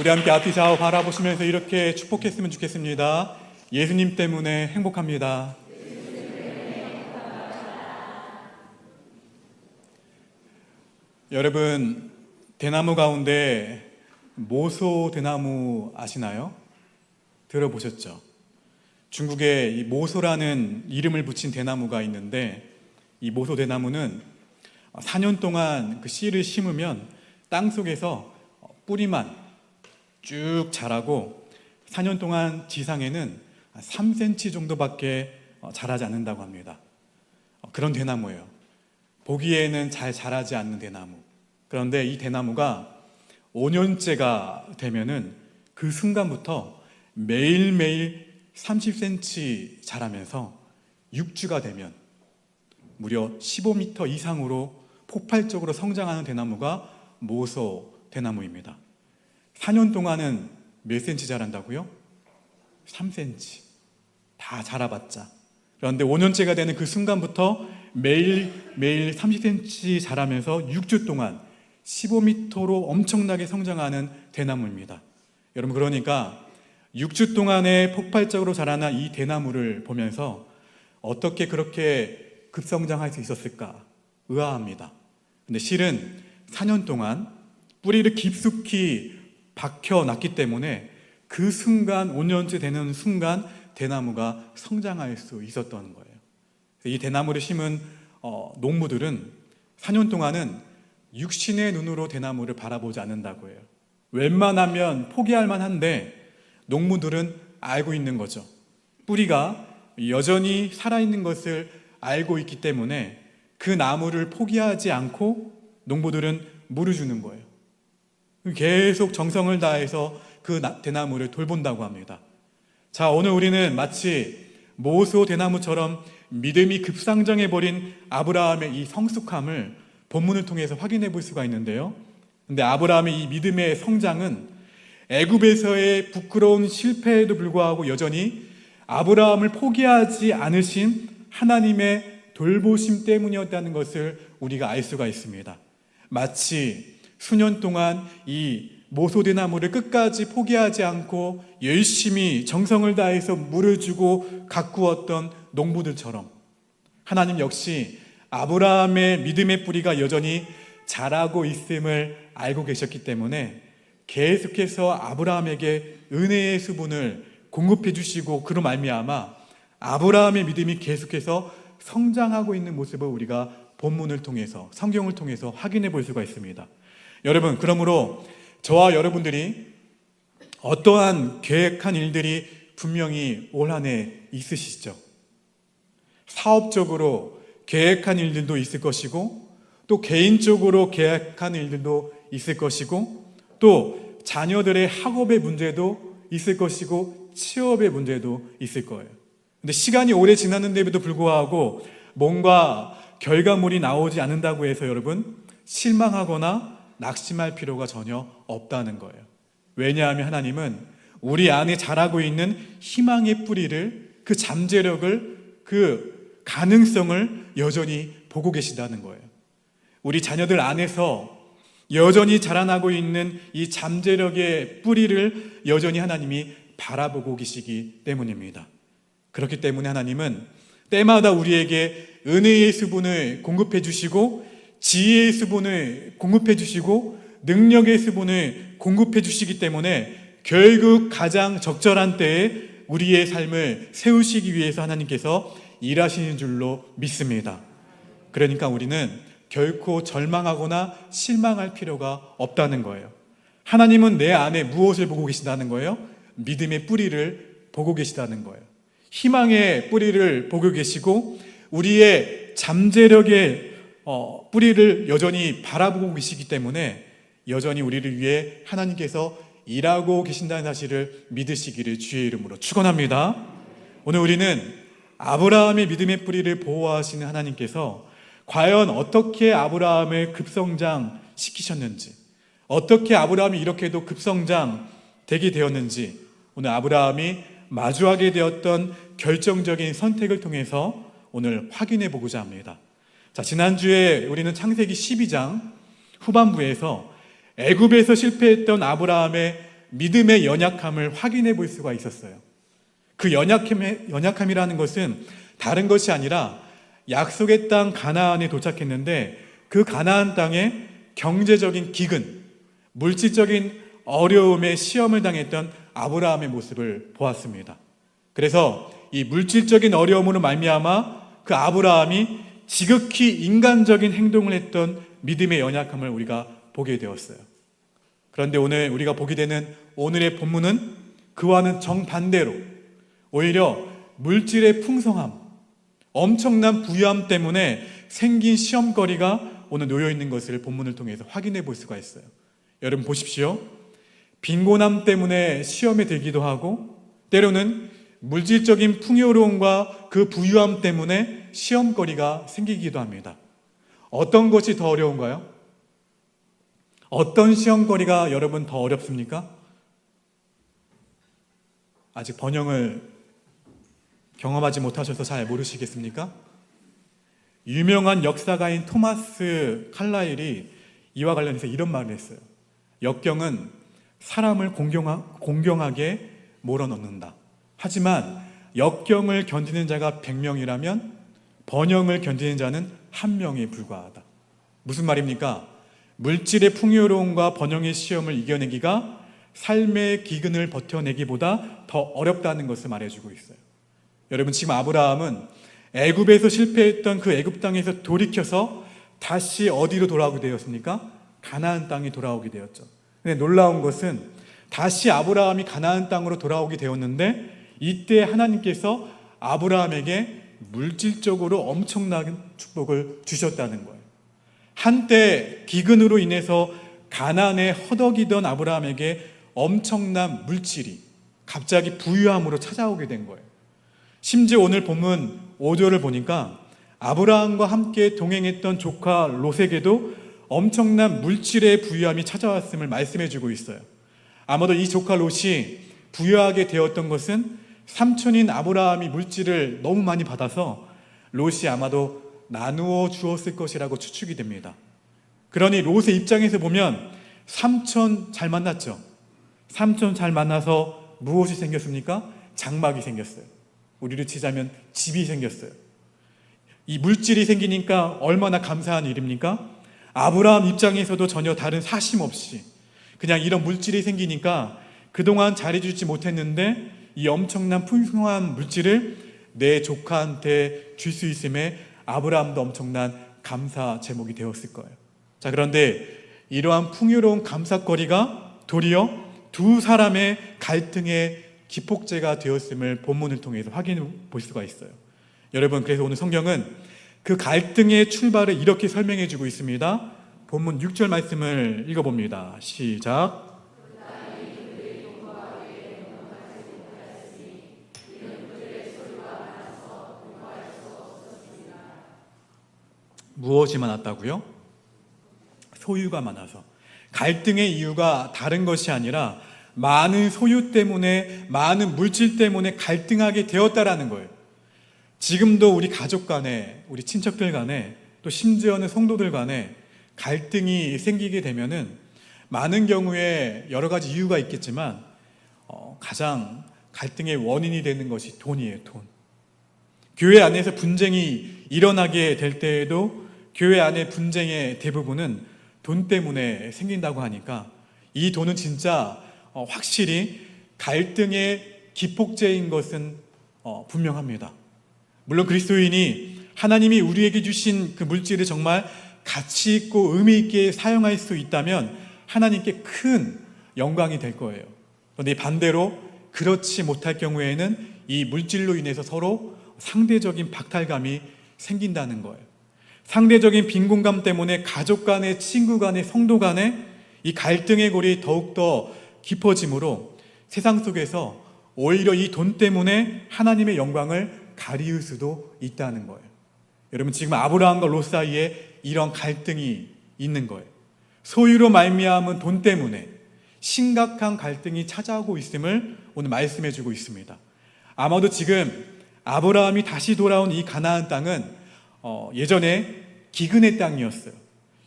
우리 함께 앞뒤 좌우 바라보시면서 이렇게 축복했으면 좋겠습니다. 예수님 때문에 행복합니다. 여러분, 대나무 가운데 모소 대나무 아시나요? 들어보셨죠? 중국에 이 모소라는 이름을 붙인 대나무가 있는데, 이 모소 대나무는 4년 동안 그 씨를 심으면 땅 속에서 뿌리만 쭉 자라고 4년 동안 지상에는 3cm 정도밖에 자라지 않는다고 합니다. 그런 대나무예요. 보기에는 잘 자라지 않는 대나무. 그런데 이 대나무가 5년째가 되면은 그 순간부터 매일매일 30cm 자라면서 6주가 되면 무려 15m 이상으로 폭발적으로 성장하는 대나무가 모소 대나무입니다. 4년 동안은 몇 cm 자란다고요? 3cm. 다 자라봤자. 그런데 5년째가 되는 그 순간부터 매일 30cm 자라면서 6주 동안 15m로 엄청나게 성장하는 대나무입니다. 여러분, 그러니까 6주 동안에 폭발적으로 자라난 이 대나무를 보면서 어떻게 그렇게 급성장할 수 있었을까 의아합니다. 근데 실은 4년 동안 뿌리를 깊숙이 박혀놨기 때문에 그 순간, 5년째 되는 순간 대나무가 성장할 수 있었던 거예요. 이 대나무를 심은 농부들은 4년 동안은 육신의 눈으로 대나무를 바라보지 않는다고 해요. 웬만하면 포기할 만한데 농부들은 알고 있는 거죠. 뿌리가 여전히 살아있는 것을 알고 있기 때문에 그 나무를 포기하지 않고 농부들은 물을 주는 거예요. 계속 정성을 다해서 그 대나무를 돌본다고 합니다. 자, 오늘 우리는 마치 모소 대나무처럼 믿음이 급상정해버린 아브라함의 이 성숙함을 본문을 통해서 확인해 볼 수가 있는데요. 근데 아브라함의 이 믿음의 성장은 애굽에서의 부끄러운 실패에도 불구하고 여전히 아브라함을 포기하지 않으신 하나님의 돌보심 때문이었다는 것을 우리가 알 수가 있습니다. 마치 수년 동안 이 모소대나무를 끝까지 포기하지 않고 열심히 정성을 다해서 물을 주고 가꾸었던 농부들처럼 하나님 역시 아브라함의 믿음의 뿌리가 여전히 자라고 있음을 알고 계셨기 때문에 계속해서 아브라함에게 은혜의 수분을 공급해 주시고 그로 말미암아 아브라함의 믿음이 계속해서 성장하고 있는 모습을 우리가 본문을 통해서, 성경을 통해서 확인해 볼 수가 있습니다. 여러분, 그러므로 저와 여러분들이 어떠한 계획한 일들이 분명히 올 한 해 있으시죠? 사업적으로 계획한 일들도 있을 것이고, 또 개인적으로 계획한 일들도 있을 것이고, 또 자녀들의 학업의 문제도 있을 것이고, 취업의 문제도 있을 거예요. 근데 시간이 오래 지났는데도 불구하고 뭔가 결과물이 나오지 않는다고 해서 여러분 실망하거나 낙심할 필요가 전혀 없다는 거예요. 왜냐하면 하나님은 우리 안에 자라고 있는 희망의 뿌리를, 그 잠재력을, 그 가능성을 여전히 보고 계시다는 거예요. 우리 자녀들 안에서 여전히 자라나고 있는 이 잠재력의 뿌리를 여전히 하나님이 바라보고 계시기 때문입니다. 그렇기 때문에 하나님은 때마다 우리에게 은혜의 수분을 공급해 주시고 지혜의 수분을 공급해 주시고 능력의 수분을 공급해 주시기 때문에 결국 가장 적절한 때에 우리의 삶을 세우시기 위해서 하나님께서 일하시는 줄로 믿습니다. 그러니까 우리는 결코 절망하거나 실망할 필요가 없다는 거예요. 하나님은 내 안에 무엇을 보고 계신다는 거예요? 믿음의 뿌리를 보고 계시다는 거예요. 희망의 뿌리를 보고 계시고 우리의 잠재력의 뿌리를 여전히 바라보고 계시기 때문에 여전히 우리를 위해 하나님께서 일하고 계신다는 사실을 믿으시기를 주의 이름으로 축원합니다. 오늘 우리는 아브라함의 믿음의 뿌리를 보호하시는 하나님께서 과연 어떻게 아브라함을 급성장시키셨는지, 어떻게 아브라함이 이렇게도 급성장되게 되었는지 오늘 아브라함이 마주하게 되었던 결정적인 선택을 통해서 오늘 확인해 보고자 합니다. 자, 지난주에 우리는 창세기 12장 후반부에서 애굽에서 실패했던 아브라함의 믿음의 연약함을 확인해 볼 수가 있었어요. 그 연약함이라는 것은 다른 것이 아니라 약속의 땅 가나안에 도착했는데 그 가나안 땅에 경제적인 기근, 물질적인 어려움에 시험을 당했던 아브라함의 모습을 보았습니다. 그래서 이 물질적인 어려움으로 말미암아 그 아브라함이 지극히 인간적인 행동을 했던 믿음의 연약함을 우리가 보게 되었어요. 그런데 오늘 우리가 보게 되는 오늘의 본문은 그와는 정반대로 오히려 물질의 풍성함, 엄청난 부유함 때문에 생긴 시험거리가 오늘 놓여 있는 것을 본문을 통해서 확인해 볼 수가 있어요. 여러분 보십시오. 빈곤함 때문에 시험에 들기도 하고 때로는 물질적인 풍요로움과 그 부유함 때문에 시험거리가 생기기도 합니다. 어떤 것이 더 어려운가요? 어떤 시험거리가 여러분 더 어렵습니까? 아직 번영을 경험하지 못하셔서 잘 모르시겠습니까? 유명한 역사가인 토마스 칼라일이 이와 관련해서 이런 말을 했어요. 역경은 사람을 공경하게 몰아넣는다. 하지만 역경을 견디는 자가 100명이라면 번영을 견디는 자는 1명에 불과하다. 무슨 말입니까? 물질의 풍요로움과 번영의 시험을 이겨내기가 삶의 기근을 버텨내기보다 더 어렵다는 것을 말해주고 있어요. 여러분 지금 아브라함은 애굽에서 실패했던 그 애굽 땅에서 돌이켜서 다시 어디로 돌아오게 되었습니까? 가나안 땅에 돌아오게 되었죠. 근데 놀라운 것은 다시 아브라함이 가나안 땅으로 돌아오게 되었는데 이때 하나님께서 아브라함에게 물질적으로 엄청난 축복을 주셨다는 거예요. 한때 기근으로 인해서 가난에 허덕이던 아브라함에게 엄청난 물질이 갑자기 부유함으로 찾아오게 된 거예요. 심지어 오늘 본문 5절을 보니까 아브라함과 함께 동행했던 조카 롯에게도 엄청난 물질의 부유함이 찾아왔음을 말씀해 주고 있어요. 아마도 이 조카 롯이 부유하게 되었던 것은 삼촌인 아브라함이 물질을 너무 많이 받아서 롯이 아마도 나누어 주었을 것이라고 추측이 됩니다. 그러니 롯의 입장에서 보면 삼촌 잘 만났죠. 삼촌 잘 만나서 무엇이 생겼습니까? 장막이 생겼어요. 우리로 치자면 집이 생겼어요. 이 물질이 생기니까 얼마나 감사한 일입니까? 아브라함 입장에서도 전혀 다른 사심 없이 그냥 이런 물질이 생기니까 그동안 잘해주지 못했는데 이 엄청난 풍성한 물질을 내 조카한테 줄 수 있음에 아브라함도 엄청난 감사 제목이 되었을 거예요. 자, 그런데 이러한 풍요로운 감사거리가 도리어 두 사람의 갈등의 기폭제가 되었음을 본문을 통해서 확인해 볼 수가 있어요. 여러분, 그래서 오늘 성경은 그 갈등의 출발을 이렇게 설명해 주고 있습니다. 본문 6절 말씀을 읽어봅니다. 시작. 무엇이 많았다고요? 소유가 많아서. 갈등의 이유가 다른 것이 아니라 많은 소유 때문에, 많은 물질 때문에 갈등하게 되었다라는 거예요. 지금도 우리 가족 간에, 우리 친척들 간에, 또 심지어는 성도들 간에 갈등이 생기게 되면은 많은 경우에 여러 가지 이유가 있겠지만 가장 갈등의 원인이 되는 것이 돈이에요. 돈. 교회 안에서 분쟁이 일어나게 될 때에도 교회 안의 분쟁의 대부분은 돈 때문에 생긴다고 하니까 이 돈은 진짜 확실히 갈등의 기폭제인 것은 분명합니다. 물론 그리스도인이 하나님이 우리에게 주신 그 물질을 정말 가치 있고 의미 있게 사용할 수 있다면 하나님께 큰 영광이 될 거예요. 그런데 반대로 그렇지 못할 경우에는 이 물질로 인해서 서로 상대적인 박탈감이 생긴다는 거예요. 상대적인 빈곤감 때문에 가족 간에, 친구 간에, 성도 간에 이 갈등의 골이 더욱더 깊어지므로 세상 속에서 오히려 이 돈 때문에 하나님의 영광을 가리울 수도 있다는 거예요. 여러분, 지금 아브라함과 롯 사이에 이런 갈등이 있는 거예요. 소유로 말미암은 돈 때문에 심각한 갈등이 찾아오고 있음을 오늘 말씀해 주고 있습니다. 아마도 지금 아브라함이 다시 돌아온 이 가나안 땅은 예전에 기근의 땅이었어요.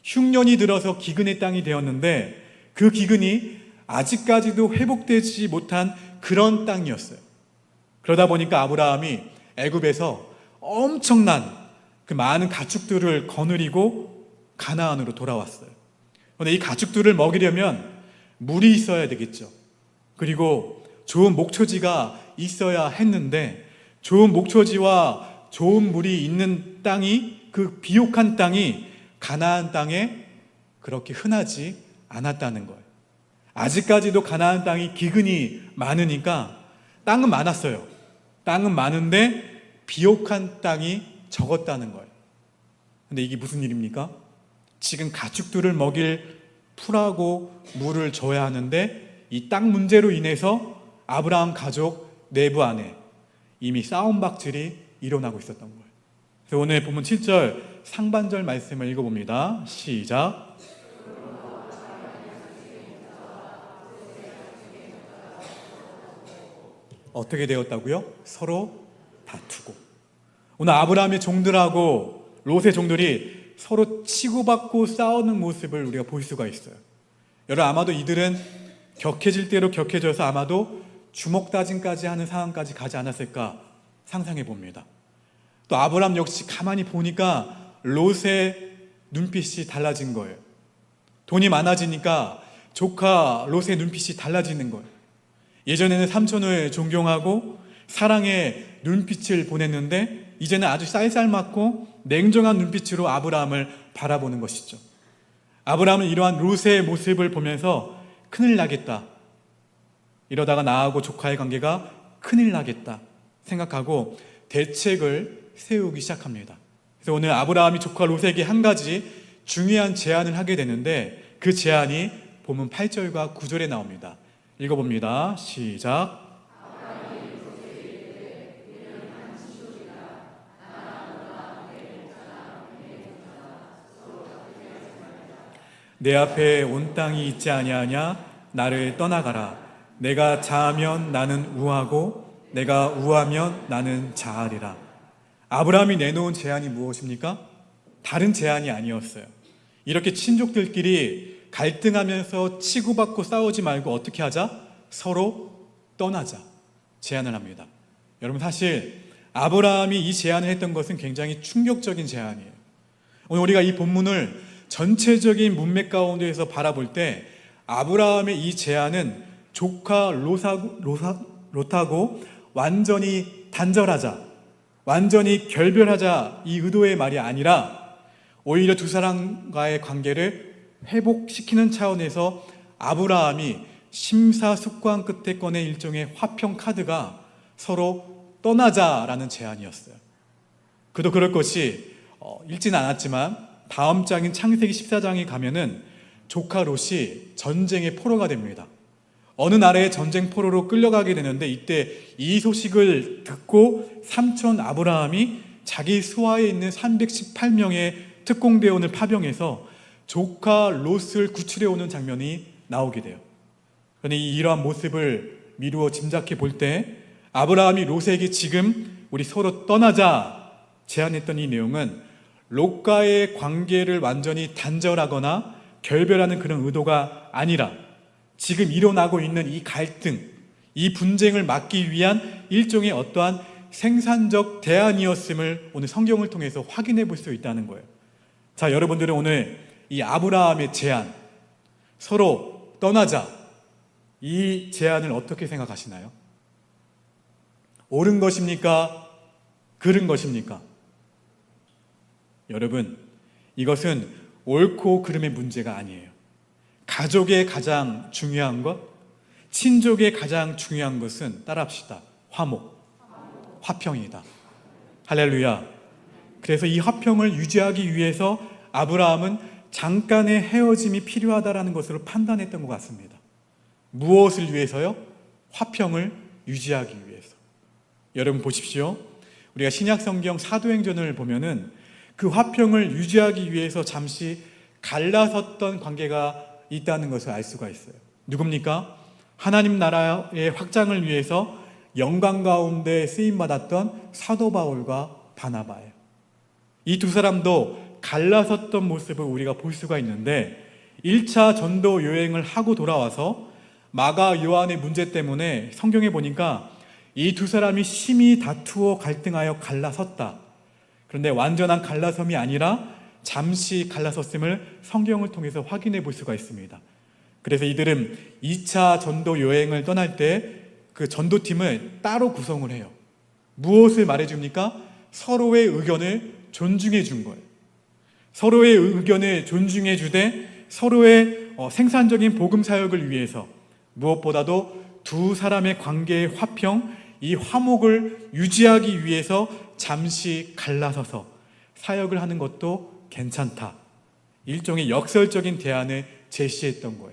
흉년이 들어서 기근의 땅이 되었는데 그 기근이 아직까지도 회복되지 못한 그런 땅이었어요. 그러다 보니까 아브라함이 애굽에서 엄청난 그 많은 가축들을 거느리고 가나안으로 돌아왔어요. 그런데 이 가축들을 먹이려면 물이 있어야 되겠죠. 그리고 좋은 목초지가 있어야 했는데 좋은 목초지와 좋은 물이 있는 땅이, 그 비옥한 땅이 가나안 땅에 그렇게 흔하지 않았다는 거예요. 아직까지도 가나안 땅이 기근이 많으니까 땅은 많았어요. 땅은 많은데 비옥한 땅이 적었다는 거예요. 근데 이게 무슨 일입니까? 지금 가축들을 먹일 풀하고 물을 줘야 하는데 이 땅 문제로 인해서 아브라함 가족 내부 안에 이미 싸움박질이 일어나고 있었던 거예요. 그래서 오늘 본문 7절 상반절 말씀을 읽어봅니다. 시작. 어떻게 되었다고요? 서로 다투고. 오늘 아브라함의 종들하고 롯의 종들이 서로 치고받고 싸우는 모습을 우리가 볼 수가 있어요. 여러분, 아마도 이들은 격해질 대로 격해져서 아마도 주먹 다짐까지 하는 상황까지 가지 않았을까 상상해 봅니다. 또 아브라함 역시 가만히 보니까 롯의 눈빛이 달라진 거예요. 돈이 많아지니까 조카 롯의 눈빛이 달라지는 거예요. 예전에는 삼촌을 존경하고 사랑의 눈빛을 보냈는데 이제는 아주 쌀쌀맞고 냉정한 눈빛으로 아브라함을 바라보는 것이죠. 아브라함은 이러한 롯의 모습을 보면서 큰일 나겠다, 이러다가 나하고 조카의 관계가 큰일 나겠다 생각하고 대책을 세우기 시작합니다. 그래서 오늘 아브라함이 조카 롯에게 한 가지 중요한 제안을 하게 되는데 그 제안이 본문 8절과 9절에 나옵니다. 읽어봅니다. 시작. 내 앞에 온 땅이 있지 아니하냐? 나를 떠나가라. 내가 자하면 나는 우하고 내가 우하면 나는 자하리라. 아브라함이 내놓은 제안이 무엇입니까? 다른 제안이 아니었어요. 이렇게 친족들끼리 갈등하면서 치고받고 싸우지 말고 어떻게 하자? 서로 떠나자 제안을 합니다. 여러분, 사실 아브라함이 이 제안을 했던 것은 굉장히 충격적인 제안이에요. 오늘 우리가 이 본문을 전체적인 문맥 가운데에서 바라볼 때 아브라함의 이 제안은 조카 롯하고 완전히 단절하자, 완전히 결별하자 이 의도의 말이 아니라 오히려 두 사람과의 관계를 회복시키는 차원에서 아브라함이 심사숙고한 끝에 꺼낸 일종의 화평 카드가 서로 떠나자라는 제안이었어요. 그도 그럴 것이 읽지는 않았지만 다음 장인 창세기 14장에 가면은 조카 롯이 전쟁의 포로가 됩니다. 어느 나라의 전쟁 포로로 끌려가게 되는데 이때 이 소식을 듣고 삼촌 아브라함이 자기 수하에 있는 318명의 특공대원을 파병해서 조카 롯을 구출해 오는 장면이 나오게 돼요. 그런데 이러한 모습을 미루어 짐작해 볼 때 아브라함이 롯에게 지금 우리 서로 떠나자 제안했던 이 내용은 롯과의 관계를 완전히 단절하거나 결별하는 그런 의도가 아니라 지금 일어나고 있는 이 갈등, 이 분쟁을 막기 위한 일종의 어떠한 생산적 대안이었음을 오늘 성경을 통해서 확인해 볼 수 있다는 거예요. 자, 여러분들은 오늘 이 아브라함의 제안, 서로 떠나자, 이 제안을 어떻게 생각하시나요? 옳은 것입니까? 그른 것입니까? 여러분, 이것은 옳고 그름의 문제가 아니에요. 가족의 가장 중요한 것, 친족의 가장 중요한 것은 따라합시다. 화목, 화평이다. 할렐루야. 그래서 이 화평을 유지하기 위해서 아브라함은 잠깐의 헤어짐이 필요하다라는 것으로 판단했던 것 같습니다. 무엇을 위해서요? 화평을 유지하기 위해서. 여러분 보십시오. 우리가 신약성경 사도행전을 보면은 그 화평을 유지하기 위해서 잠시 갈라섰던 관계가 있다는 것을 알 수가 있어요. 누굽니까? 하나님 나라의 확장을 위해서 영광 가운데 쓰임받았던 사도 바울과 바나바예요. 이 두 사람도 갈라섰던 모습을 우리가 볼 수가 있는데 1차 전도 여행을 하고 돌아와서 마가 요한의 문제 때문에 성경에 보니까 이 두 사람이 심히 다투어 갈등하여 갈라섰다. 그런데 완전한 갈라섬이 아니라 잠시 갈라섰음을 성경을 통해서 확인해 볼 수가 있습니다. 그래서 이들은 2차 전도 여행을 떠날 때 그 전도팀을 따로 구성을 해요. 무엇을 말해줍니까? 서로의 의견을 존중해 준 거예요. 서로의 의견을 존중해 주되 서로의 생산적인 복음 사역을 위해서 무엇보다도 두 사람의 관계의 화평, 이 화목을 유지하기 위해서 잠시 갈라서서 사역을 하는 것도 괜찮다. 일종의 역설적인 대안을 제시했던 거예요.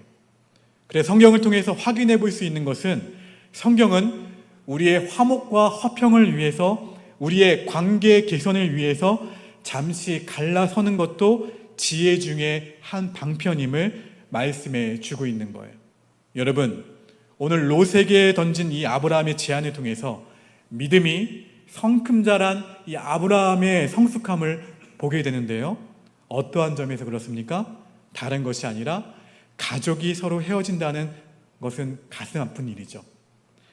그래서 성경을 통해서 확인해 볼 수 있는 것은 성경은 우리의 화목과 화평을 위해서 우리의 관계 개선을 위해서 잠시 갈라서는 것도 지혜 중에 한 방편임을 말씀해 주고 있는 거예요. 여러분, 오늘 롯에게 던진 이 아브라함의 제안을 통해서 믿음이 성큼자란 이 아브라함의 성숙함을 보게 되는데요. 어떠한 점에서 그렇습니까? 다른 것이 아니라 가족이 서로 헤어진다는 것은 가슴 아픈 일이죠.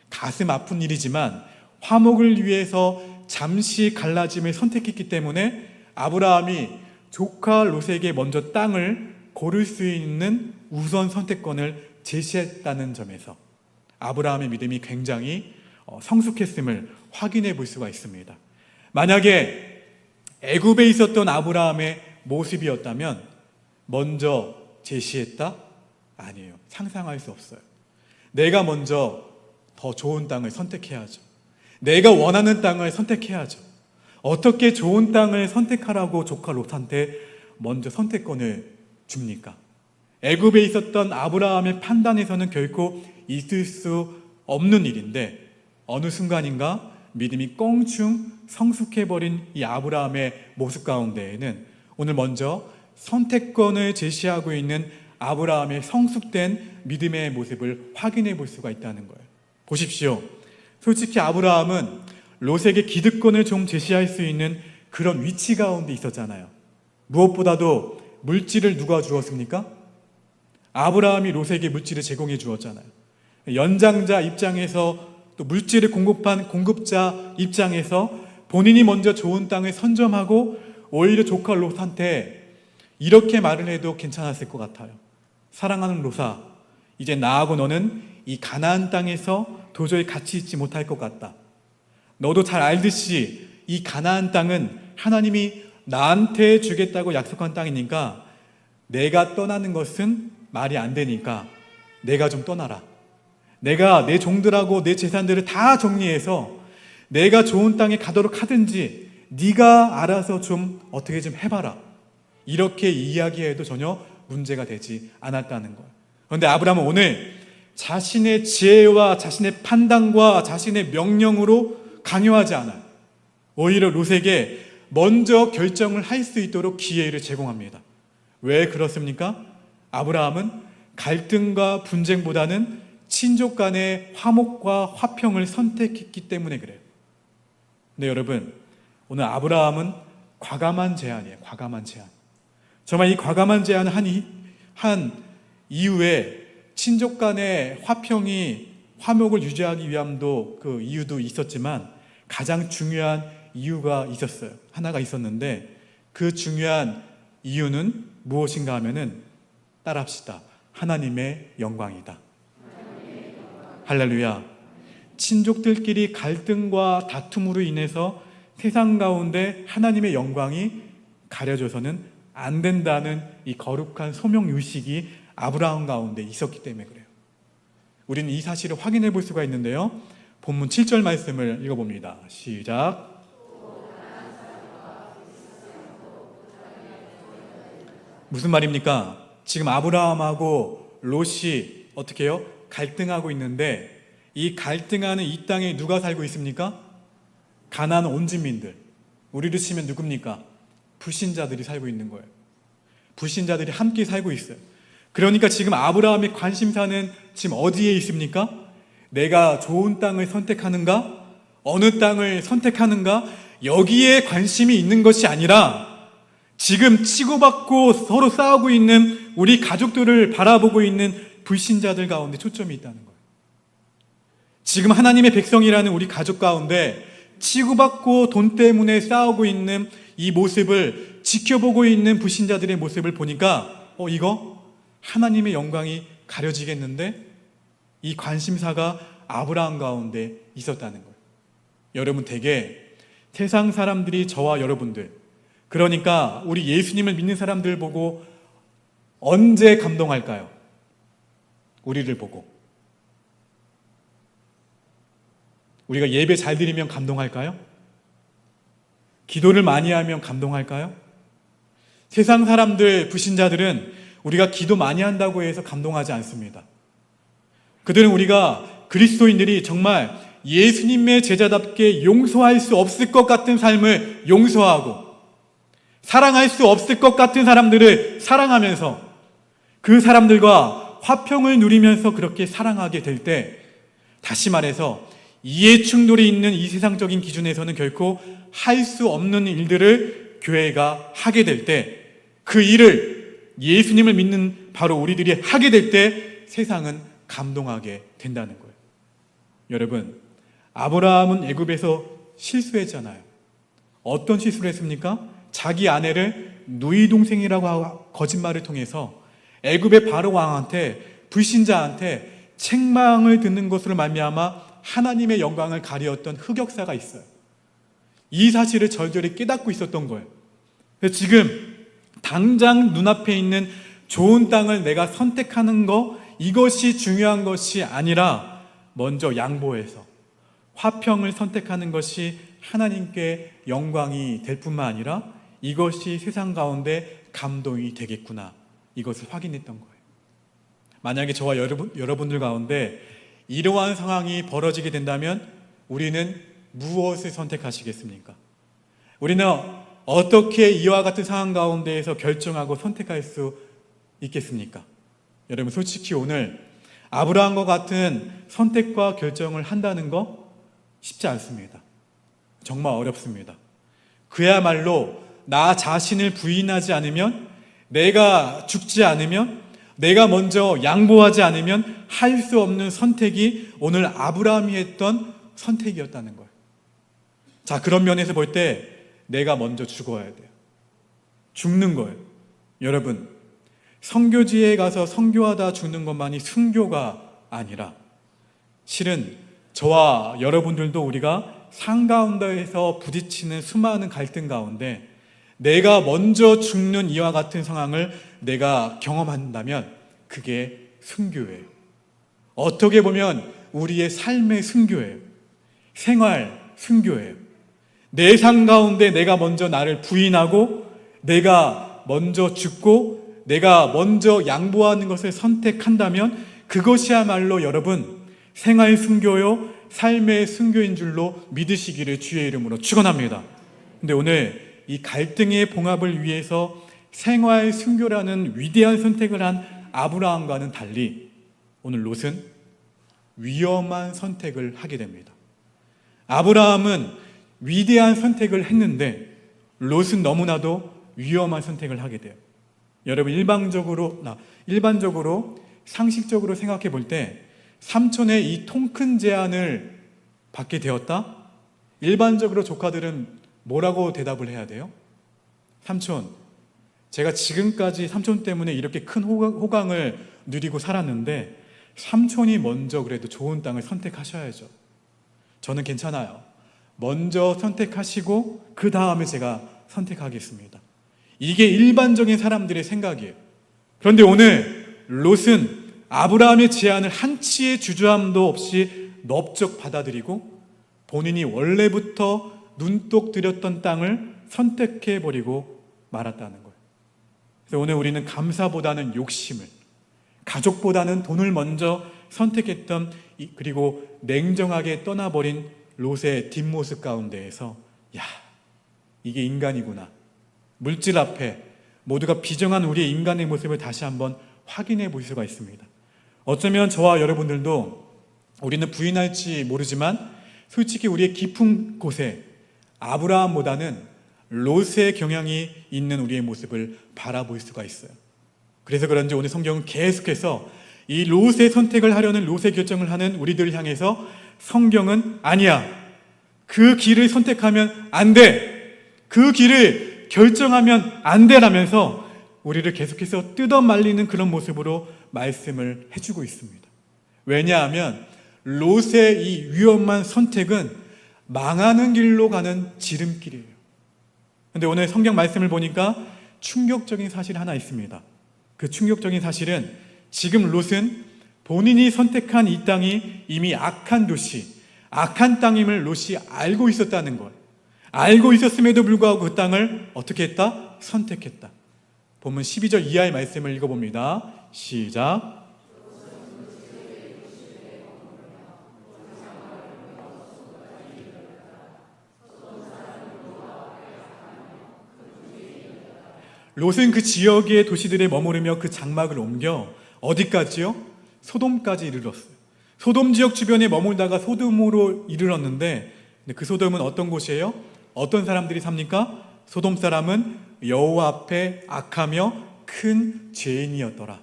가슴 아픈 일이지만 화목을 위해서 잠시 갈라짐을 선택했기 때문에 아브라함이 조카 롯에게 먼저 땅을 고를 수 있는 우선 선택권을 제시했다는 점에서 아브라함의 믿음이 굉장히 성숙했음을 확인해 볼 수가 있습니다. 만약에 애굽에 있었던 아브라함의 모습이었다면 먼저 제시했다? 아니에요. 상상할 수 없어요. 내가 먼저 더 좋은 땅을 선택해야죠. 내가 원하는 땅을 선택해야죠. 어떻게 좋은 땅을 선택하라고 조카 롯한테 먼저 선택권을 줍니까? 애굽에 있었던 아브라함의 판단에서는 결코 있을 수 없는 일인데 어느 순간인가 믿음이 껑충 성숙해버린 이 아브라함의 모습 가운데에는 오늘 먼저 선택권을 제시하고 있는 아브라함의 성숙된 믿음의 모습을 확인해 볼 수가 있다는 거예요. 보십시오. 솔직히 아브라함은 롯에게 기득권을 좀 제시할 수 있는 그런 위치 가운데 있었잖아요. 무엇보다도 물질을 누가 주었습니까? 아브라함이 롯에게 물질을 제공해 주었잖아요. 연장자 입장에서 또 물질을 공급한 공급자 입장에서 본인이 먼저 좋은 땅을 선점하고 오히려 조카 롯한테 이렇게 말을 해도 괜찮았을 것 같아요. 사랑하는 롯아, 이제 나하고 너는 이 가나안 땅에서 도저히 같이 있지 못할 것 같다. 너도 잘 알듯이 이 가나안 땅은 하나님이 나한테 주겠다고 약속한 땅이니까 내가 떠나는 것은 말이 안 되니까 내가 좀 떠나라. 내가 내 종들하고 내 재산들을 다 정리해서 내가 좋은 땅에 가도록 하든지 네가 알아서 좀 어떻게 좀 해봐라. 이렇게 이야기해도 전혀 문제가 되지 않았다는 거예요. 그런데 아브라함은 오늘 자신의 지혜와 자신의 판단과 자신의 명령으로 강요하지 않아요. 오히려 롯에게 먼저 결정을 할 수 있도록 기회를 제공합니다. 왜 그렇습니까? 아브라함은 갈등과 분쟁보다는 친족 간의 화목과 화평을 선택했기 때문에 그래요. 근데 여러분, 오늘 아브라함은 과감한 제안이에요. 과감한 제안. 정말 이 과감한 제안을 한 이후에 친족 간의 화목을 유지하기 위함도 그 이유도 있었지만 가장 중요한 이유가 있었어요. 하나가 있었는데 그 중요한 이유는 무엇인가 하면은 따라합시다. 하나님의 영광이다. 할렐루야. 친족들끼리 갈등과 다툼으로 인해서 세상 가운데 하나님의 영광이 가려져서는 안 된다는 이 거룩한 소명의식이 아브라함 가운데 있었기 때문에 그래요. 우리는 이 사실을 확인해 볼 수가 있는데요. 본문 7절 말씀을 읽어봅니다. 시작. 무슨 말입니까? 지금 아브라함하고 롯이 어떻게 해요? 갈등하고 있는데 이 갈등하는 이 땅에 누가 살고 있습니까? 가나안 온주민들. 우리로 치면 누굽니까? 불신자들이 살고 있는 거예요. 불신자들이 함께 살고 있어요. 그러니까 지금 아브라함의 관심사는 지금 어디에 있습니까? 내가 좋은 땅을 선택하는가? 어느 땅을 선택하는가? 여기에 관심이 있는 것이 아니라 지금 치고받고 서로 싸우고 있는 우리 가족들을 바라보고 있는 불신자들 가운데 초점이 있다는 거예요. 지금 하나님의 백성이라는 우리 가족 가운데 치고받고 돈 때문에 싸우고 있는 이 모습을 지켜보고 있는 불신자들의 모습을 보니까 이거 하나님의 영광이 가려지겠는데, 이 관심사가 아브라함 가운데 있었다는 거예요. 여러분, 되게 세상 사람들이 저와 여러분들, 그러니까 우리 예수님을 믿는 사람들 보고 언제 감동할까요? 우리를 보고. 우리가 예배 잘 드리면 감동할까요? 기도를 많이 하면 감동할까요? 세상 사람들, 불신자들은 우리가 기도 많이 한다고 해서 감동하지 않습니다. 그들은 우리가 그리스도인들이 정말 예수님의 제자답게 용서할 수 없을 것 같은 삶을 용서하고 사랑할 수 없을 것 같은 사람들을 사랑하면서 그 사람들과 화평을 누리면서 그렇게 사랑하게 될 때, 다시 말해서 이해 충돌이 있는 이 세상적인 기준에서는 결코 할 수 없는 일들을 교회가 하게 될 때, 그 일을 예수님을 믿는 바로 우리들이 하게 될 때 세상은 감동하게 된다는 거예요. 여러분, 아브라함은 애굽에서 실수했잖아요. 어떤 실수를 했습니까? 자기 아내를 누이 동생이라고 거짓말을 통해서 애굽의 바로 왕한테, 불신자한테 책망을 듣는 것으로 말미암아 하나님의 영광을 가리었던 흑역사가 있어요. 이 사실을 절절히 깨닫고 있었던 거예요. 지금 당장 눈앞에 있는 좋은 땅을 내가 선택하는 거, 이것이 중요한 것이 아니라 먼저 양보해서 화평을 선택하는 것이 하나님께 영광이 될 뿐만 아니라 이것이 세상 가운데 감동이 되겠구나, 이것을 확인했던 거예요. 만약에 저와 여러분들 가운데 이러한 상황이 벌어지게 된다면 우리는 무엇을 선택하시겠습니까? 우리는 어떻게 이와 같은 상황 가운데에서 결정하고 선택할 수 있겠습니까? 여러분, 솔직히 오늘 아브라함과 같은 선택과 결정을 한다는 거 쉽지 않습니다. 정말 어렵습니다. 그야말로 나 자신을 부인하지 않으면, 내가 죽지 않으면, 내가 먼저 양보하지 않으면 할 수 없는 선택이 오늘 아브라함이 했던 선택이었다는 거예요. 자, 그런 면에서 볼 때 내가 먼저 죽어야 돼요. 죽는 거예요. 여러분, 선교지에 가서 선교하다 죽는 것만이 순교가 아니라, 실은 저와 여러분들도 우리가 삶 가운데에서 부딪히는 수많은 갈등 가운데 내가 먼저 죽는 이와 같은 상황을 내가 경험한다면 그게 순교예요. 어떻게 보면 우리의 삶의 순교예요. 생활 순교예요. 내 삶 가운데 내가 먼저 나를 부인하고 내가 먼저 죽고 내가 먼저 양보하는 것을 선택한다면 그것이야말로 여러분 생활 순교요, 삶의 순교인 줄로 믿으시기를 주의 이름으로 축원합니다. 근데 오늘 이 갈등의 봉합을 위해서 생활 순교라는 위대한 선택을 한 아브라함과는 달리 오늘 롯은 위험한 선택을 하게 됩니다. 아브라함은 위대한 선택을 했는데 롯은 너무나도 위험한 선택을 하게 돼요. 여러분, 일반적으로 상식적으로 생각해 볼 때 삼촌의 이 통 큰 제안을 받게 되었다? 일반적으로 조카들은 뭐라고 대답을 해야 돼요? 삼촌, 제가 지금까지 삼촌 때문에 이렇게 큰 호강을 누리고 살았는데 삼촌이 먼저 그래도 좋은 땅을 선택하셔야죠. 저는 괜찮아요. 먼저 선택하시고 그 다음에 제가 선택하겠습니다. 이게 일반적인 사람들의 생각이에요. 그런데 오늘 롯은 아브라함의 제안을 한치의 주저함도 없이 넙적 받아들이고 본인이 원래부터 눈독 들였던 땅을 선택해버리고 말았다는 거예요. 그래서 오늘 우리는 감사보다는 욕심을, 가족보다는 돈을 먼저 선택했던, 그리고 냉정하게 떠나버린 롯의 뒷모습 가운데에서 이게 인간이구나, 물질 앞에 모두가 비정한 우리의 인간의 모습을 다시 한번 확인해 볼 수가 있습니다. 어쩌면 저와 여러분들도 우리는 부인할지 모르지만 솔직히 우리의 깊은 곳에 아브라함보다는 롯의 경향이 있는 우리의 모습을 바라볼 수가 있어요. 그래서 그런지 오늘 성경은 계속해서 이 롯의 선택을 하려는 롯의 결정을 하는 우리들을 향해서 성경은 아니야, 그 길을 선택하면 안 돼, 그 길을 결정하면 안 돼라면서 우리를 계속해서 뜯어말리는 그런 모습으로 말씀을 해주고 있습니다. 왜냐하면 롯의 이 위험한 선택은 망하는 길로 가는 지름길이에요. 그런데 오늘 성경 말씀을 보니까 충격적인 사실이 하나 있습니다. 그 충격적인 사실은 지금 롯은 본인이 선택한 이 땅이 이미 악한 도시, 악한 땅임을 롯이 알고 있었다는 것. 알고 있었음에도 불구하고 그 땅을 어떻게 했다? 선택했다. 본문 12절 이하의 말씀을 읽어봅니다. 시작. 롯은 그 지역의 도시들에 머무르며 그 장막을 옮겨 어디까지요? 소돔까지 이르렀어요. 소돔 지역 주변에 머물다가 소돔으로 이르렀는데 그 소돔은 어떤 곳이에요? 어떤 사람들이 삽니까? 소돔 사람은 여호와 앞에 악하며 큰 죄인이었더라.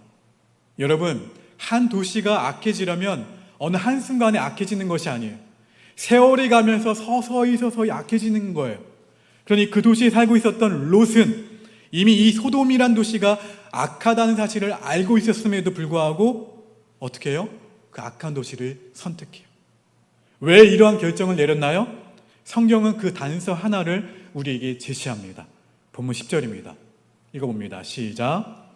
여러분, 한 도시가 악해지려면 어느 한순간에 악해지는 것이 아니에요. 세월이 가면서 서서히 악해지는 거예요. 그러니 그 도시에 살고 있었던 롯은 이미 이 소돔이란 도시가 악하다는 사실을 알고 있었음에도 불구하고 어떻게 해요? 그 악한 도시를 선택해요. 왜 이러한 결정을 내렸나요? 성경은 그 단서 하나를 우리에게 제시합니다. 본문 10절입니다. 읽어봅니다. 시작.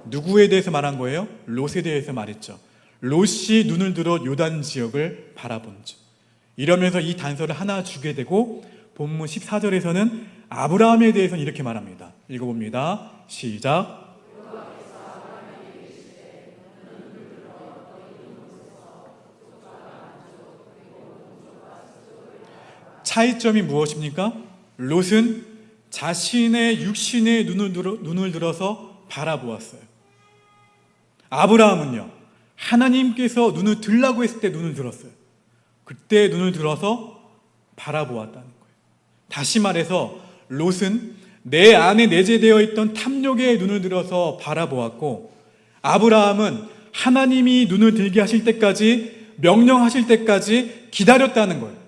누구에 대해서 말한 거예요? 롯에 대해서 말했죠. 롯이 눈을 들어 요단 지역을 바라본죠. 이러면서 이 단서를 하나 주게 되고 본문 14절에서는 아브라함에 대해서는 이렇게 말합니다. 읽어봅니다. 시작. 차이점이 무엇입니까? 롯은 자신의 육신의 눈을 들어서 바라보았어요. 아브라함은요, 하나님께서 눈을 들라고 했을 때 눈을 들었어요. 그때 눈을 들어서 바라보았다는 거예요. 다시 말해서 롯은 내 안에 내재되어 있던 탐욕의 눈을 들어서 바라보았고, 아브라함은 하나님이 눈을 들게 하실 때까지, 명령하실 때까지 기다렸다는 거예요.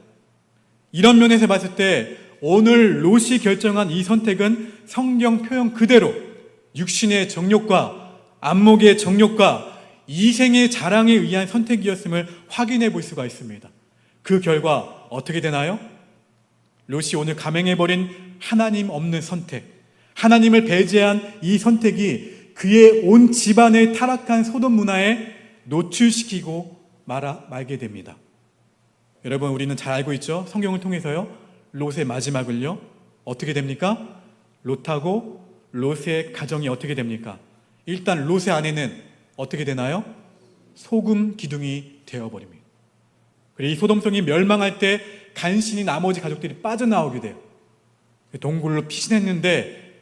이런 면에서 봤을 때 오늘 롯이 결정한 이 선택은 성경 표현 그대로 육신의 정욕과 안목의 정욕과 이생의 자랑에 의한 선택이었음을 확인해 볼 수가 있습니다. 그 결과 어떻게 되나요? 롯이 오늘 감행해버린 하나님 없는 선택, 하나님을 배제한 이 선택이 그의 온 집안을 타락한 소돔 문화에 노출시키고 말게 됩니다. 여러분, 우리는 잘 알고 있죠? 성경을 통해서요, 롯의 마지막을요 어떻게 됩니까? 롯하고 롯의 가정이 어떻게 됩니까? 일단 롯의 아내는 어떻게 되나요? 소금 기둥이 되어버립니다. 그리고 이 소돔성이 멸망할 때 간신히 나머지 가족들이 빠져나오게 돼요. 동굴로 피신했는데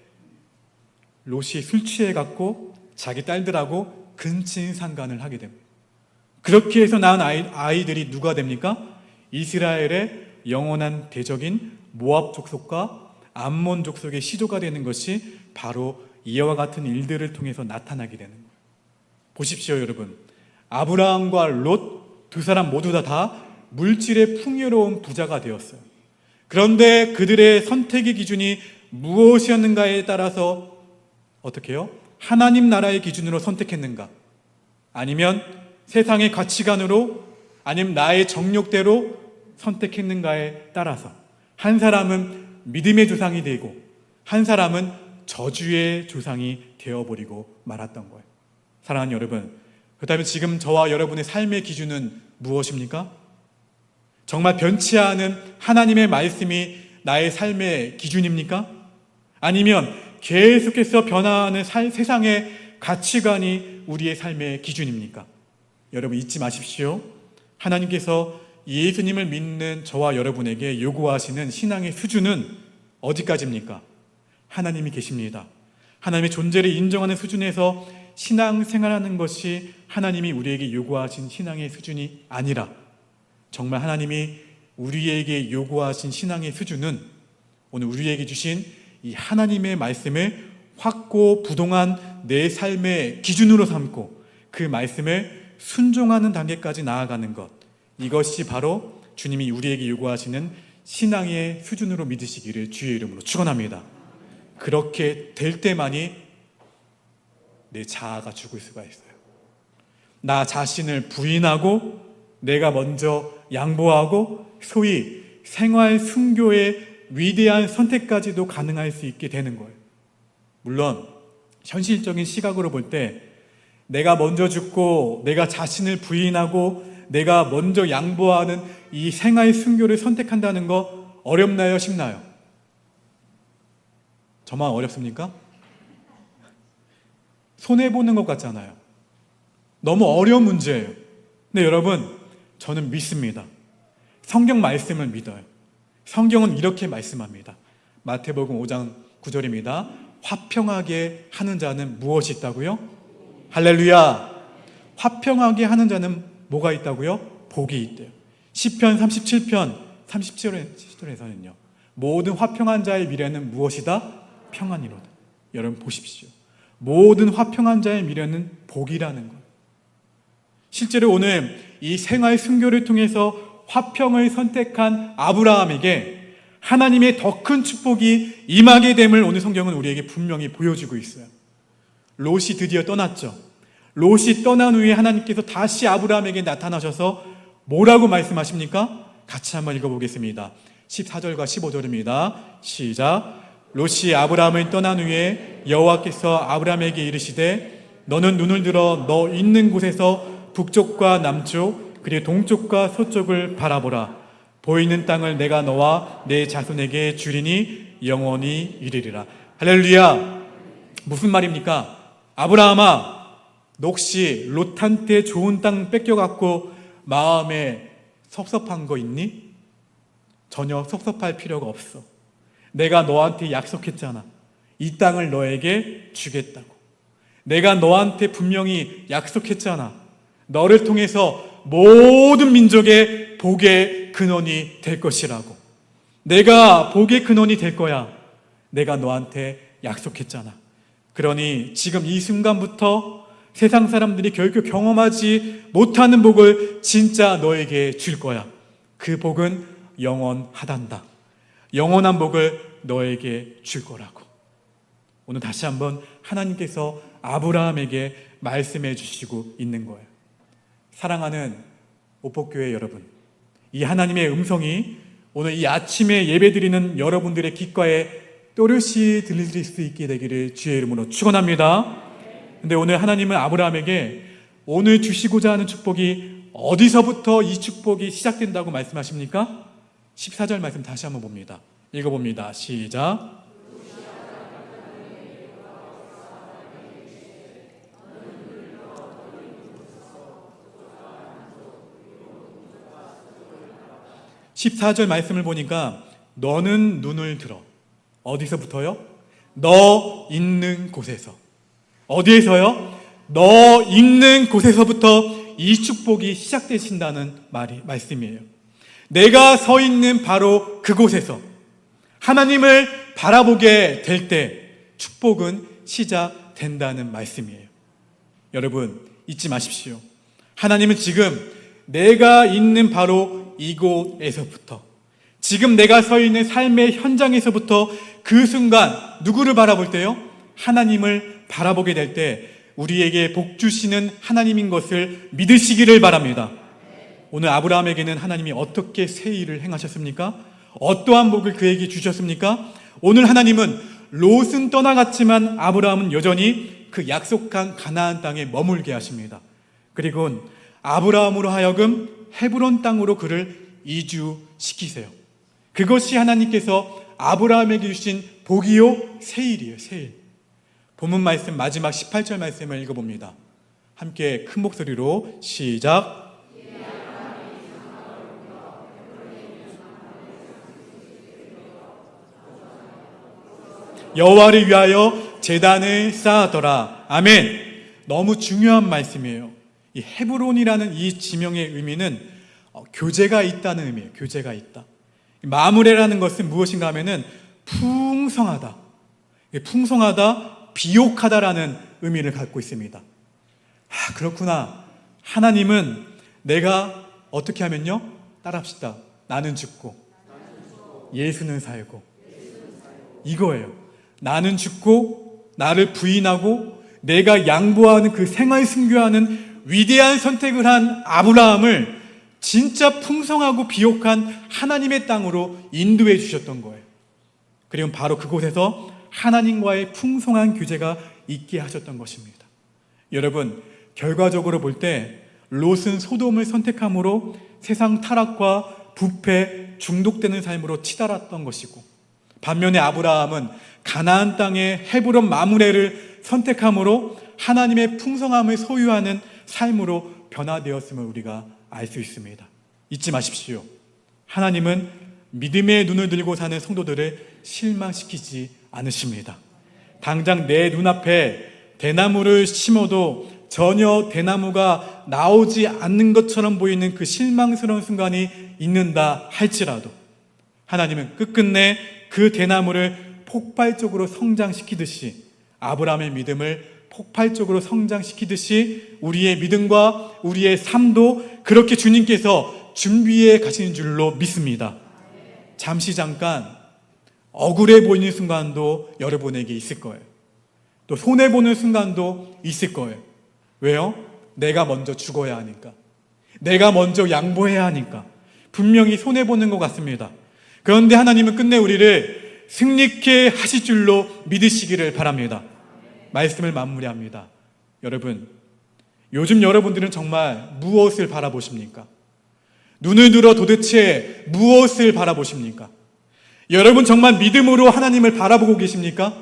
롯이 술 취해갖고 자기 딸들하고 근친상간을 하게 됩니다. 그렇게 해서 낳은 아이들이 누가 됩니까? 이스라엘의 영원한 대적인 모압 족속과 암몬 족속의 시조가 되는 것이 바로 이와 같은 일들을 통해서 나타나게 되는 거예요. 보십시오, 여러분. 아브라함과 롯 두 사람 모두 다 물질의 풍요로운 부자가 되었어요. 그런데 그들의 선택의 기준이 무엇이었는가에 따라서 어떻게 해요? 하나님 나라의 기준으로 선택했는가? 아니면 세상의 가치관으로, 아니면 나의 정욕대로 선택했는가에 따라서 한 사람은 믿음의 조상이 되고 한 사람은 저주의 조상이 되어버리고 말았던 거예요. 사랑하는 여러분, 그렇다면 지금 저와 여러분의 삶의 기준은 무엇입니까? 정말 변치 않은 하나님의 말씀이 나의 삶의 기준입니까? 아니면 계속해서 변화하는 세상의 가치관이 우리의 삶의 기준입니까? 여러분, 잊지 마십시오. 하나님께서 예수님을 믿는 저와 여러분에게 요구하시는 신앙의 수준은 어디까지입니까? 하나님이 계십니다. 하나님의 존재를 인정하는 수준에서 신앙생활하는 것이 하나님이 우리에게 요구하신 신앙의 수준이 아니라, 정말 하나님이 우리에게 요구하신 신앙의 수준은 오늘 우리에게 주신 이 하나님의 말씀을 확고히 확고부동한 내 삶의 기준으로 삼고 그 말씀을 순종하는 단계까지 나아가는 것, 이것이 바로 주님이 우리에게 요구하시는 신앙의 수준으로 믿으시기를 주의 이름으로 축원합니다. 그렇게 될 때만이 내 자아가 죽을 수가 있어요. 나 자신을 부인하고 내가 먼저 양보하고 소위 생활 순교의 위대한 선택까지도 가능할 수 있게 되는 거예요. 물론 현실적인 시각으로 볼 때 내가 먼저 죽고 내가 자신을 부인하고 내가 먼저 양보하는 이 생활 순교를 선택한다는 거 어렵나요? 쉽나요? 저만 어렵습니까? 손해보는 것 같잖아요. 너무 어려운 문제예요. 근데 여러분, 저는 믿습니다. 성경 말씀을 믿어요. 성경은 이렇게 말씀합니다. 마태복음 5장 9절입니다. 화평하게 하는 자는 무엇이 있다고요? 할렐루야! 화평하게 하는 자는 뭐가 있다고요? 복이 있대요. 시편 37편 37절에서는요. 모든 화평한 자의 미래는 무엇이다? 평안이로다. 여러분 보십시오. 모든 화평한 자의 미래는 복이라는 거예요. 실제로 오늘 이 생활 순교를 통해서 화평을 선택한 아브라함에게 하나님의 더 큰 축복이 임하게 됨을 오늘 성경은 우리에게 분명히 보여주고 있어요. 롯이 드디어 떠났죠. 롯이 떠난 후에 하나님께서 다시 아브라함에게 나타나셔서 뭐라고 말씀하십니까? 같이 한번 읽어보겠습니다. 14절과 15절입니다. 시작. 롯이 아브라함을 떠난 후에 여호와께서 아브라함에게 이르시되 너는 눈을 들어 너 있는 곳에서 북쪽과 남쪽 그리고 동쪽과 서쪽을 바라보라. 보이는 땅을 내가 너와 내 자손에게 주리니 영원히 이르리라. 할렐루야. 무슨 말입니까? 아브라함아, 너 혹시 롯한테 좋은 땅 뺏겨갖고 마음에 섭섭한 거 있니? 전혀 섭섭할 필요가 없어. 내가 너한테 약속했잖아. 이 땅을 너에게 주겠다고. 내가 너한테 분명히 약속했잖아. 너를 통해서 모든 민족의 복의 근원이 될 것이라고. 내가 복의 근원이 될 거야. 내가 너한테 약속했잖아. 그러니 지금 이 순간부터 세상 사람들이 결코 경험하지 못하는 복을 진짜 너에게 줄 거야. 그 복은 영원하단다. 영원한 복을 너에게 줄 거라고. 오늘 다시 한번 하나님께서 아브라함에게 말씀해 주시고 있는 거예요. 사랑하는 오복교회 여러분, 이 하나님의 음성이 오늘 이 아침에 예배드리는 여러분들의 귓가에 또렷이 들릴 수 있게 되기를 주의 이름으로 축원합니다. 근데 오늘 하나님은 아브라함에게 오늘 주시고자 하는 축복이 어디서부터 이 축복이 시작된다고 말씀하십니까? 14절 말씀 다시 한번 봅니다. 읽어봅니다. 시작. (14절) 말씀을 보니까 너는 눈을 들어. 어디서부터요? 너 있는 곳에서. 어디에서요? 너 있는 곳에서부터 이 축복이 시작되신다는 말씀이에요. 내가 서 있는 바로 그곳에서 하나님을 바라보게 될 때 축복은 시작된다는 말씀이에요. 여러분 잊지 마십시오. 하나님은 지금 내가 있는 바로 이곳에서부터, 지금 내가 서 있는 삶의 현장에서부터 그 순간 누구를 바라볼 때요? 하나님을 바라보게 될 때 우리에게 복 주시는 하나님인 것을 믿으시기를 바랍니다. 오늘 아브라함에게는 하나님이 어떻게 새 일을 행하셨습니까? 어떠한 복을 그에게 주셨습니까? 오늘 하나님은 롯은 떠나갔지만 아브라함은 여전히 그 약속한 가나안 땅에 머물게 하십니다. 그리고 아브라함으로 하여금 헤브론 땅으로 그를 이주시키세요. 그것이 하나님께서 아브라함에게 주신 복이요 세일이에요. 세일. 본문 말씀 마지막 18절 말씀을 읽어봅니다. 함께 큰 목소리로 시작. 여호와를 위하여 제단을 쌓았더라. 아멘. 너무 중요한 말씀이에요. 이 헤브론이라는 이 지명의 의미는 교제가 있다는 의미예요. 교제가 있다. 마므레라는 것은 무엇인가 하면은 풍성하다. 풍성하다, 비옥하다라는 의미를 갖고 있습니다. 그렇구나. 하나님은 내가 어떻게 하면요? 따라합시다. 나는 죽고 예수는 살고. 이거예요. 나는 죽고 나를 부인하고 내가 양보하는 그 생활 순교하는 위대한 선택을 한 아브라함을 진짜 풍성하고 비옥한 하나님의 땅으로 인도해 주셨던 거예요. 그리고 바로 그곳에서 하나님과의 풍성한 교제가 있게 하셨던 것입니다. 여러분, 결과적으로 볼 때 롯은 소돔을 선택함으로 세상 타락과 부패, 중독되는 삶으로 치달았던 것이고, 반면에 아브라함은 가나안 땅의 헤브론 마므레를 선택함으로 하나님의 풍성함을 소유하는 삶으로 변화되었음을 우리가 알 수 있습니다. 잊지 마십시오. 하나님은 믿음의 눈을 들고 사는 성도들을 실망시키지 않으십니다. 당장 내 눈앞에 대나무를 심어도 전혀 대나무가 나오지 않는 것처럼 보이는 그 실망스러운 순간이 있는다 할지라도 하나님은 끝끝내 그 대나무를 폭발적으로 성장시키듯이 아브라함의 믿음을 폭발적으로 성장시키듯이 우리의 믿음과 우리의 삶도 그렇게 주님께서 준비해 가시는 줄로 믿습니다. 잠시 잠깐 억울해 보이는 순간도 여러분에게 있을 거예요. 또 손해보는 순간도 있을 거예요. 왜요? 내가 먼저 죽어야 하니까. 내가 먼저 양보해야 하니까. 분명히 손해보는 것 같습니다. 그런데 하나님은 끝내 우리를 승리케 하실 줄로 믿으시기를 바랍니다. 말씀을 마무리합니다. 여러분, 요즘 여러분들은 정말 무엇을 바라보십니까? 눈을 들어 도대체 무엇을 바라보십니까? 여러분 정말 믿음으로 하나님을 바라보고 계십니까?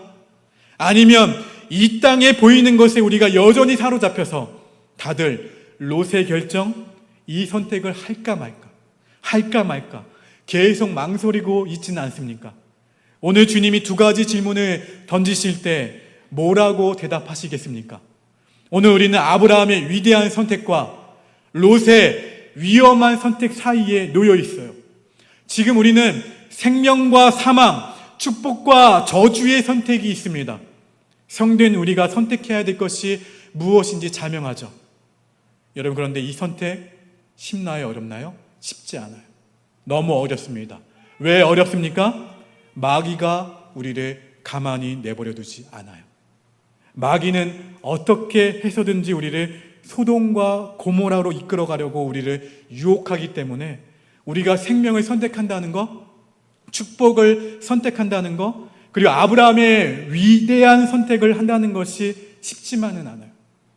아니면 이 땅에 보이는 것에 우리가 여전히 사로잡혀서 다들 롯의 결정, 이 선택을 할까 말까 계속 망설이고 있지는 않습니까? 오늘 주님이 두 가지 질문을 던지실 때 뭐라고 대답하시겠습니까? 오늘 우리는 아브라함의 위대한 선택과 롯의 위험한 선택 사이에 놓여 있어요. 지금 우리는 생명과 사망, 축복과 저주의 선택이 있습니다. 성된 우리가 선택해야 될 것이 무엇인지 자명하죠. 여러분, 그런데 이 선택 쉽나요? 어렵나요? 쉽지 않아요. 너무 어렵습니다. 왜 어렵습니까? 마귀가 우리를 가만히 내버려 두지 않아요. 마귀는 어떻게 해서든지 우리를 소돔과 고모라로 이끌어가려고 우리를 유혹하기 때문에 우리가 생명을 선택한다는 것, 축복을 선택한다는 것, 그리고 아브라함의 위대한 선택을 한다는 것이 쉽지만은 않아요.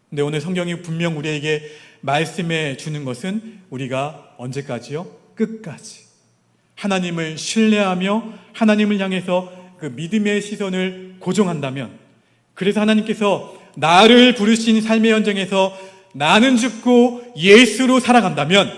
근데 오늘 성경이 분명 우리에게 말씀해 주는 것은 우리가 언제까지요? 끝까지 하나님을 신뢰하며 하나님을 향해서 그 믿음의 시선을 고정한다면, 그래서 하나님께서 나를 부르신 삶의 현장에서 나는 죽고 예수로 살아간다면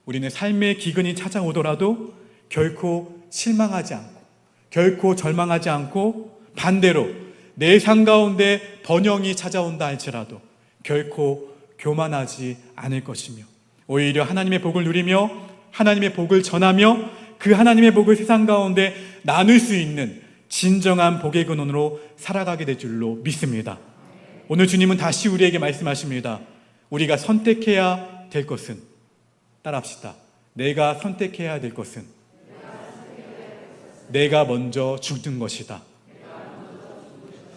우리는 삶의 기근이 찾아오더라도 결코 실망하지 않고 결코 절망하지 않고 반대로 내 삶 가운데 번영이 찾아온다 할지라도 결코 교만하지 않을 것이며 오히려 하나님의 복을 누리며 하나님의 복을 전하며 그 하나님의 복을 세상 가운데 나눌 수 있는 진정한 복의 근원으로 살아가게 될 줄로 믿습니다. 오늘 주님은 다시 우리에게 말씀하십니다. 우리가 선택해야 될 것은, 따라합시다. 내가 선택해야 될 것은 내가 먼저 죽는 것이다.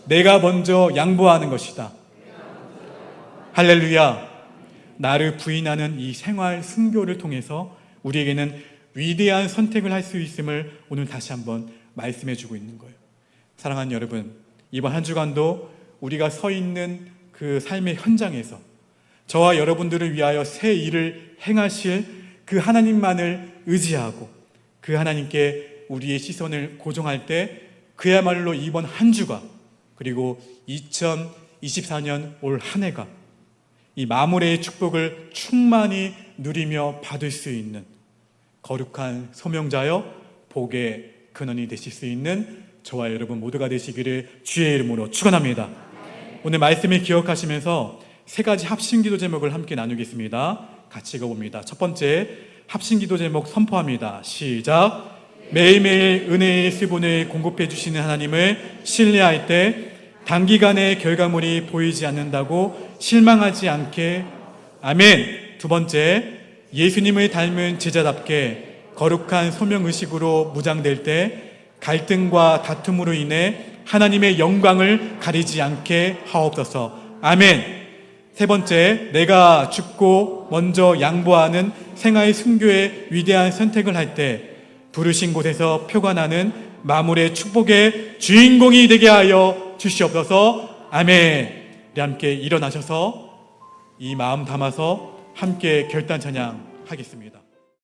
내가 먼저 양보하는 것이다. 할렐루야. 나를 부인하는 이 생활 순교를 통해서 우리에게는 위대한 선택을 할 수 있음을 오늘 다시 한번 말씀해 주고 있는 거예요. 사랑하는 여러분, 이번 한 주간도 우리가 서 있는 그 삶의 현장에서 저와 여러분들을 위하여 새 일을 행하실 그 하나님만을 의지하고 그 하나님께 우리의 시선을 고정할 때 그야말로 이번 한 주가 그리고 2024년 올 한 해가 이 마무리의 축복을 충만히 누리며 받을 수 있는 거룩한 소명자여 복의 근원이 되실 수 있는 저와 여러분 모두가 되시기를 주의 이름으로 축원합니다. 오늘 말씀을 기억하시면서 세 가지 합심기도 제목을 함께 나누겠습니다. 같이 읽어봅니다. 첫 번째 합심기도 제목 선포합니다. 시작. 매일매일 은혜의 수분을 공급해 주시는 하나님을 신뢰할 때 단기간에 결과물이 보이지 않는다고 실망하지 않게. 아멘. 두 번째, 예수님을 닮은 제자답게 거룩한 소명의식으로 무장될 때 갈등과 다툼으로 인해 하나님의 영광을 가리지 않게 하옵소서. 아멘. 세 번째, 내가 죽고 먼저 양보하는 생아의 순교의 위대한 선택을 할 때 부르신 곳에서 표가 나는 마물의 축복의 주인공이 되게 하여 주시옵소서. 아멘. 우리 함께 일어나셔서 이 마음 담아서 함께 결단 찬양 하겠습니다.